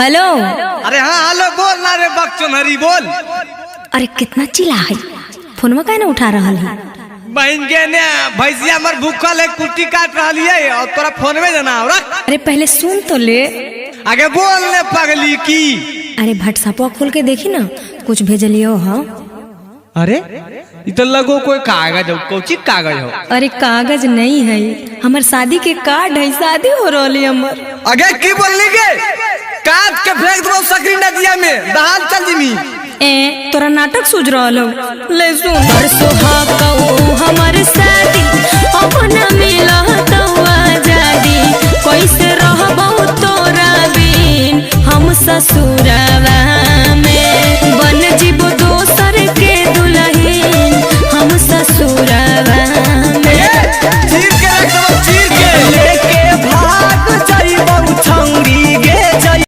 Hello. अरे हाँ hello बोल ना रे बकचोनहरी बोल। अरे कितना चिल्ला है, फोनवा काहे ना उठा रहा है? बहन के ने भैंसिया हमर भूखल है, कुट्टी काट रही है और तोरा फोन में जना। अरे पहले सुन तो ले, आगे बोल ले पगली की। अरे व्हाट्सएप खोल के देखी ना, कुछ भेजलियो हाँ। अरे इधर लगो कोई कागज हो, कोची कागज हो? अरे कागज नहीं है, हमार शादी के कार्ड है, शादी हो रही हमर। आगे की बोलनी के? काट के फेंक दो सकरी नदिया में, दहाड़ चल जिमी। ए तोरा नाटक सूझ रहा ले सुन। हमार शादी अब न मिला तो आजादी, कैसे रहबो तोरा बिन हम ससुरावा